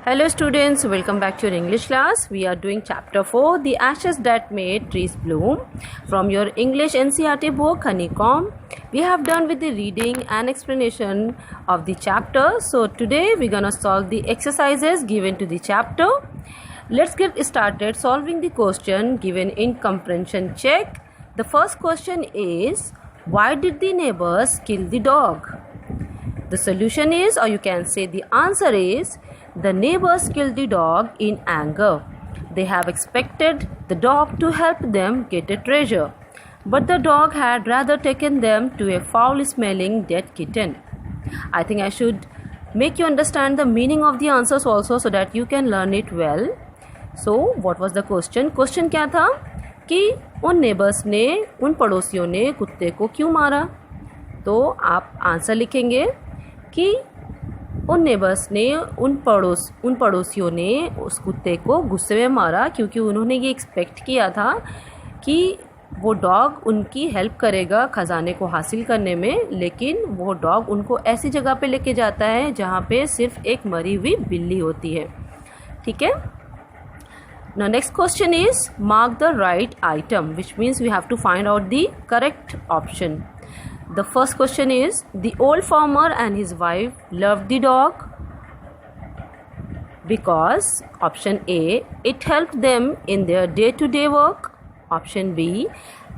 Hello students, welcome back to your English class. We are doing chapter 4, The Ashes That Made Trees Bloom, from your English NCERT book Honeycomb. We have done with the reading and explanation of the chapter. So today we're gonna solve the exercises given to the chapter. Let's get started solving the question given in comprehension check. The first question is, why did the neighbors kill the dog? The solution is, or you can say the answer is, the neighbors killed the dog in anger. They have expected the dog to help them get a treasure, but the dog had rather taken them to a foul-smelling dead kitten. I think I should make you understand the meaning of the answers also so that you can learn it well. So, what was the question? Question क्या था कि उन neighbours ने, उन पड़ोसियों ने कुत्ते को क्यों मारा? तो आप आंसर लिखेंगे कि उन नेबर्स ने, उन पड़ोसियों ने उस कुत्ते को गुस्से में मारा क्योंकि उन्होंने ये एक्सपेक्ट किया था कि वो डॉग उनकी हेल्प करेगा ख़जाने को हासिल करने में, लेकिन वो डॉग उनको ऐसी जगह पे लेके जाता है जहाँ पे सिर्फ एक मरी हुई बिल्ली होती है. ठीक है. Now next question is, mark the right item, which means we have to find out the correct option. The first question is, the old farmer and his wife loved the dog because option A, it helped them in their day-to-day work. Option B,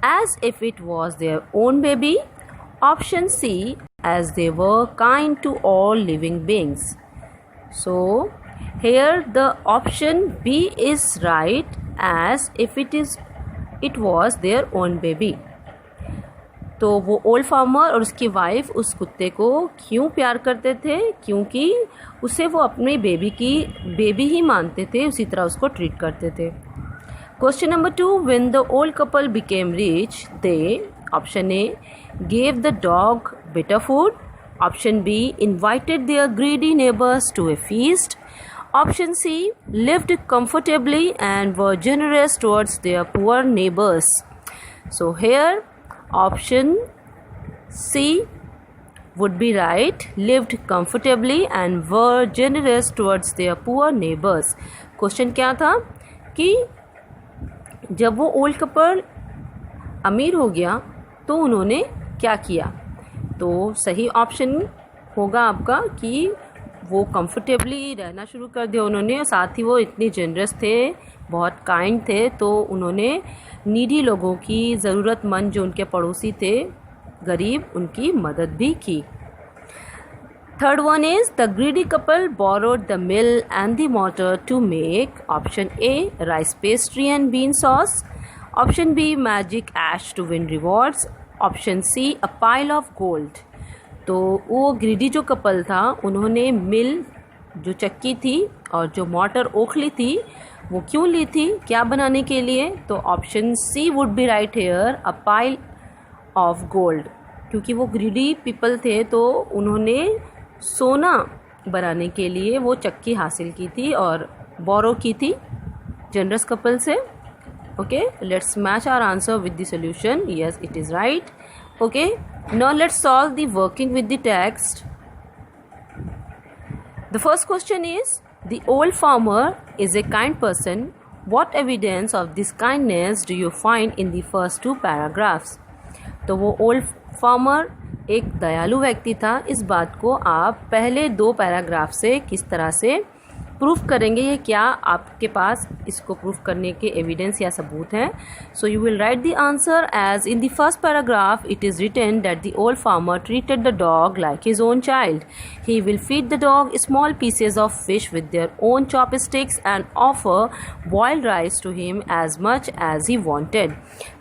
as if it was their own baby. Option C, as they were kind to all living beings. So here the option B is right, as if it was their own baby. तो वो old farmer और उसकी wife उस कुत्ते को क्यों प्यार करते थे? क्योंकि उसे वो अपने बेबी ही मानते थे, उसी तरह उसको ट्रीट करते थे. Question number 2, when the old couple became rich they, option A, gave the dog better food. Option B, invited their greedy neighbours to a feast. Option C, lived comfortably and were generous towards their poor neighbors. So here option C would be right, lived comfortably and were generous towards their poor neighbors. Question क्या था कि जब वो old couple अमीर हो गया तो उन्होंने क्या किया? तो सही ऑप्शन होगा आपका कि वो कंफर्टेबली रहना शुरू कर दिया उन्होंने, और साथ ही वो इतने जनरस थे, बहुत काइंड थे, तो उन्होंने नीडी लोगों की, ज़रूरतमंद जो उनके पड़ोसी थे, गरीब, उनकी मदद भी की. Third one is, the greedy couple borrowed the mill and the mortar to make. Option A, rice pastry and bean sauce. Option B, magic ash to win rewards. Option C, a pile of gold. तो वो greedy जो couple था, उन्होंने मिल जो चक्की थी और जो मोटर ओखली थी, वो क्यों ली थी? क्या बनाने के लिए? तो option C would be right here, a pile of gold. क्योंकि वो ग्रीडी पीपल थे तो उन्होंने सोना बनाने के लिए वो चक्की हासिल की थी और बोरो की थी जनरस कपल से. Okay, let's match our answer with the solution. Yes, it is right. Okay, now let's solve the working with the text. The first question is, the old farmer is a kind person. What evidence of this kindness do you find in the first two paragraphs? तो वो old farmer एक दयालु व्यक्ति था. इस बात को आप पहले 2 पैराग्राफ से किस तरह से प्रूफ करेंगे? ये क्या आपके पास इसको प्रूफ करने के एविडेंस या सबूत हैं? So you will write the answer as in the first paragraph it is written that the old farmer treated the dog like his own child. He will feed the dog small pieces of fish with their own chopsticks and offer boiled rice to him as much as he wanted.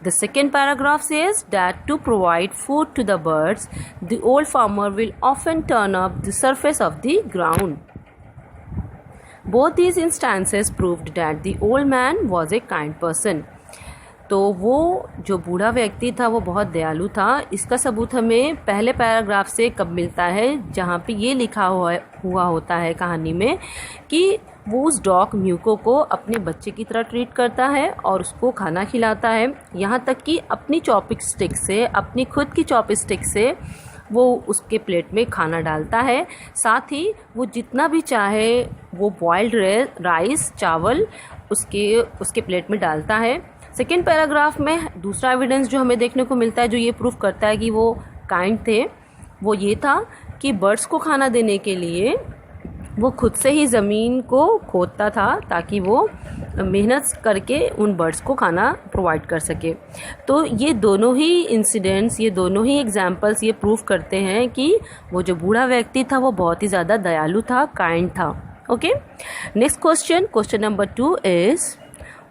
The second paragraph says that to provide food to the birds, the old farmer will often turn up the surface of the ground. Both these instances proved that the old man was a kind person. तो वो जो बूढ़ा व्यक्ति था वो बहुत दयालु था. इसका सबूत हमें पहले पैराग्राफ से कब मिलता है, जहाँ पे ये लिखा हुआ होता है कहानी में कि वो उस डॉग म्यूको को अपने बच्चे की तरह ट्रीट करता है और उसको खाना खिलाता है. यहाँ तक कि अपनी चॉपस्टिक से, अपनी खुद की चॉपस्टिक से वो उसके प्लेट में खाना डालता है, साथ ही वो जितना भी चाहे वो बॉइल्ड राइस चावल उसके प्लेट में डालता है। सेकेंड पैराग्राफ में दूसरा एविडेंस जो हमें देखने को मिलता है जो ये प्रूफ करता है कि वो काइंड थे, वो ये था कि बर्ड्स को खाना देने के लिए वो खुद से ही ज़मीन को खोदता था ताकि वो मेहनत करके उन बर्ड्स को खाना प्रोवाइड कर सके। तो ये दोनों ही इंसिडेंट्स, ये दोनों ही एग्जाम्पल्स ये प्रूफ करते हैं कि वो जो बूढ़ा व्यक्ति था वो बहुत ही ज़्यादा दयालु था, काइंड था। Okay, next question number 2 is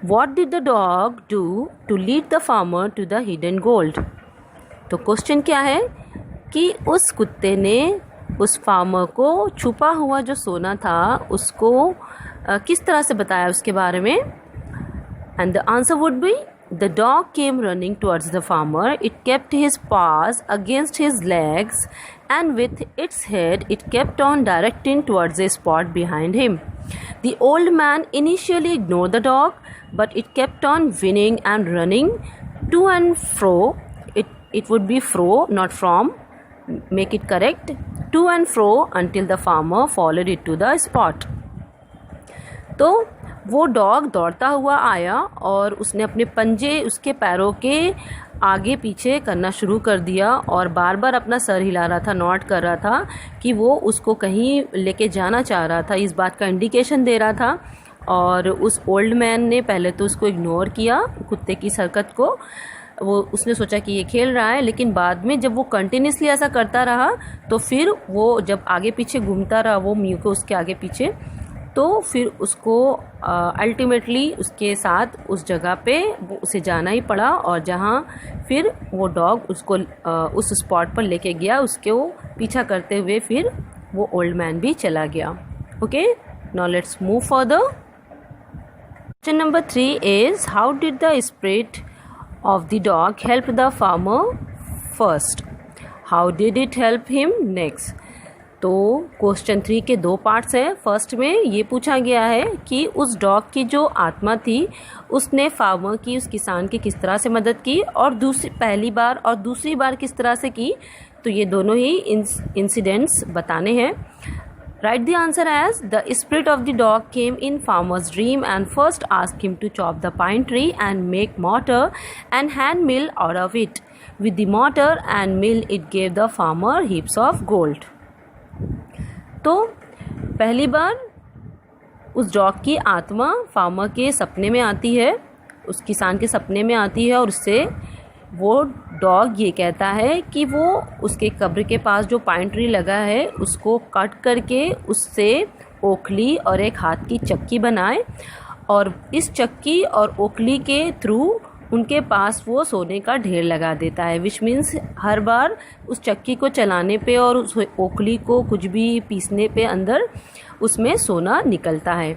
What did the dog do to lead the farmer to the hidden gold? तो क्वेश्चन क्या है कि उस कुत्ते ने उस फार्मर को छुपा हुआ जो सोना था उसको किस तरह से बताया उसके बारे में। And the answer would be the dog came running towards the farmer. It kept his paws against his legs and with its head it kept on directing towards a spot behind him. The old man initially ignored the dog, but it kept on whinnying and running to and fro. It would be fro, not from. Make it correct. To and fro until the farmer followed it to the spot. तो वो dog दौड़ता हुआ आया और उसने अपने पंजे उसके पैरों के आगे पीछे करना शुरू कर दिया और बार बार अपना सर हिला रहा था, नॉट कर रहा था कि वो उसको कहीं लेके जाना चाह रहा था, इस बात का इंडिकेशन दे रहा था। और उस ओल्ड मैन ने पहले तो उसको इग्नोर किया, कुत्ते की हरकत को, वो उसने सोचा कि ये खेल रहा है, लेकिन बाद में जब वो कंटिन्यूसली ऐसा करता रहा तो फिर वो जब आगे पीछे घूमता रहा वो म्यू को उसके आगे पीछे, तो फिर उसको अल्टीमेटली उसके साथ उस जगह पे उसे जाना ही पड़ा और जहाँ फिर वो डॉग उसको उस स्पॉट पर लेके गया, उसके वो पीछा करते हुए फिर वो ओल्ड मैन भी चला गया। Okay, now let's move further. Question number 3 is how did the spirit of the dog helped the farmer first? How did it help him next? तो क्वेश्चन 3 के 2 पार्ट्स हैं। फर्स्ट में ये पूछा गया है कि उस डॉग की जो आत्मा थी उसने फार्मर की, उस किसान की किस तरह से मदद की और पहली बार और दूसरी बार किस तरह से की। तो ये दोनों ही इंसिडेंट्स बताने हैं। Write the answer as the spirit of the dog came in farmer's dream and first asked him to chop the pine tree and make mortar and hand mill out of it. With the mortar and mill it gave the farmer heaps of gold. तो पहली बार उस dog की आत्मा farmer के सपने में आती है, उस किसान के सपने में आती है और उससे वो डॉग ये कहता है कि वो उसके कब्र के पास जो पाइन ट्री लगा है उसको कट करके उससे ओखली और एक हाथ की चक्की बनाए और इस चक्की और ओखली के थ्रू उनके पास वो सोने का ढेर लगा देता है। विच मीन्स हर बार उस चक्की को चलाने पे और उस ओखली को कुछ भी पीसने पे अंदर उसमें सोना निकलता है।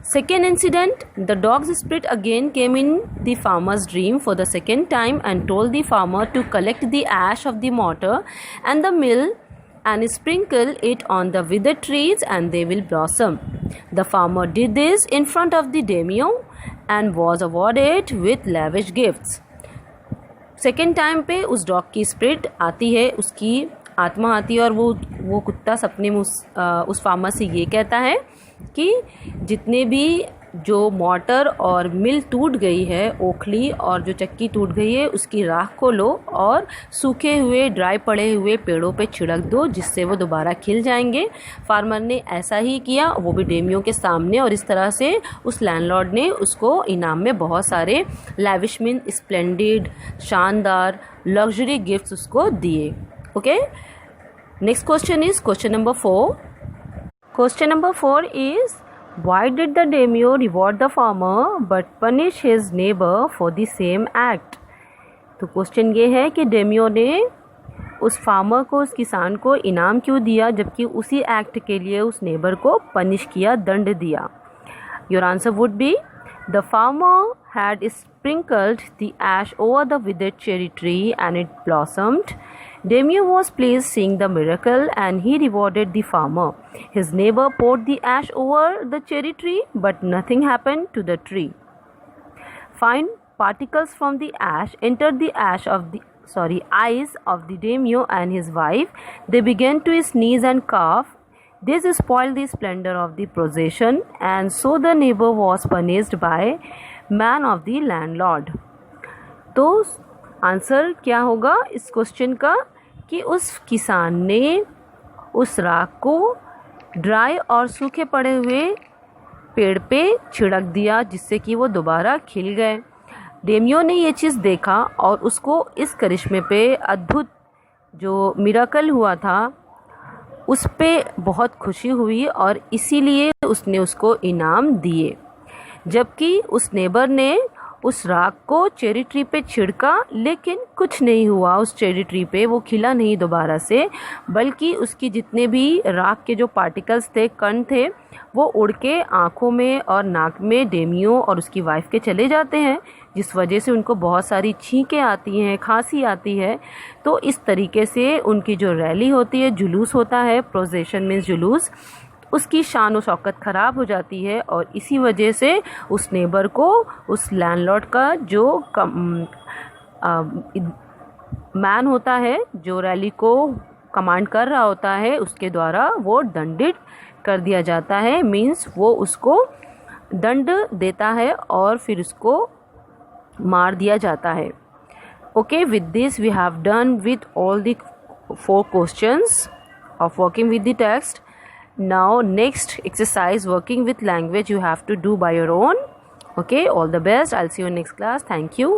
Second incident, the dog's spirit again came in the farmer's dream for the second time and told the farmer to collect the ash of the mortar and the mill and sprinkle it on the withered trees and they will blossom. The farmer did this in front of the daimyo and was awarded with lavish gifts. Second time पे उस dog की spirit आती है, उसकी आत्मा आती है और वो कुत्ता सपने में उस फार्मर से ये कहता है कि जितने भी जो मोटर और मिल टूट गई है, ओखली और जो चक्की टूट गई है, उसकी राख को लो और सूखे हुए ड्राई पड़े हुए पेड़ों पे छिड़क दो जिससे वो दोबारा खिल जाएंगे। फार्मर ने ऐसा ही किया, वो भी डेमियों के सामने, और इस तरह से उस लैंडलॉर्ड ने उसको इनाम में बहुत सारे लैविश मीन स्प्लेंडिड, शानदार, लग्जरी गिफ्ट्स उसको दिए। Okay, next question is question number 4. Question number 4 is why did the daimyo reward the farmer but punish his neighbor for the same act? तो क्वेश्चन ये है कि डेमियो ने उस farmer को, उस किसान को इनाम क्यों दिया जबकि उसी एक्ट के लिए उस नेबर को पनिश किया, दंड दिया। Your answer would be the farmer had sprinkled the ash over the withered cherry tree and it blossomed. Daimyo was pleased seeing the miracle and he rewarded the farmer. His neighbor poured the ash over the cherry tree but nothing happened to the tree. Fine particles from the ash entered the ash of the eyes of the daimyo and his wife. They began to sneeze and cough. This spoiled the splendor of the procession, and so the neighbor was punished by man of the landlord. तो answer क्या होगा इस question का कि उस किसान ने उस राख को ड्राई और सूखे पड़े हुए पेड़ पे छिड़क दिया, जिससे कि वो दोबारा खिल गए। डेमियो ने ये चीज़ देखा और उसको इस करिश्मे पे, अद्भुत जो मिराकल हुआ था, उस पे बहुत खुशी हुई और इसीलिए उसने उसको इनाम दिए। जबकि उस नेबर ने उस राख को चेरी ट्री पे छिड़का, लेकिन कुछ नहीं हुआ उस चेरी ट्री पे, वो खिला नहीं दोबारा से, बल्कि उसकी जितने भी राख के जो पार्टिकल्स थे, कण थे, वो उड़ के आँखों में और नाक में डेमियो और उसकी वाइफ के चले जाते हैं, जिस वजह से उनको बहुत सारी छींकें आती हैं, खांसी आती है। तो इस तरीके से उनकी जो रैली होती है, जुलूस होता है, प्रोसेशन मीन्स जुलूस, उसकी शान व शौकत ख़राब हो जाती है और इसी वजह से उस नेबर को, उस लैंडलॉर्ड का जो मैन होता है, जो रैली को कमांड कर रहा होता है, उसके द्वारा वो दंडित कर दिया जाता है। मीन्स वो उसको दंड देता है और फिर उसको मार दिया जाता है। Okay, with this we have done with all the 4 questions of working with the text. Now next exercise, working with language, you have to do by your own. Okay, all the best. I'll see you in next class. Thank you.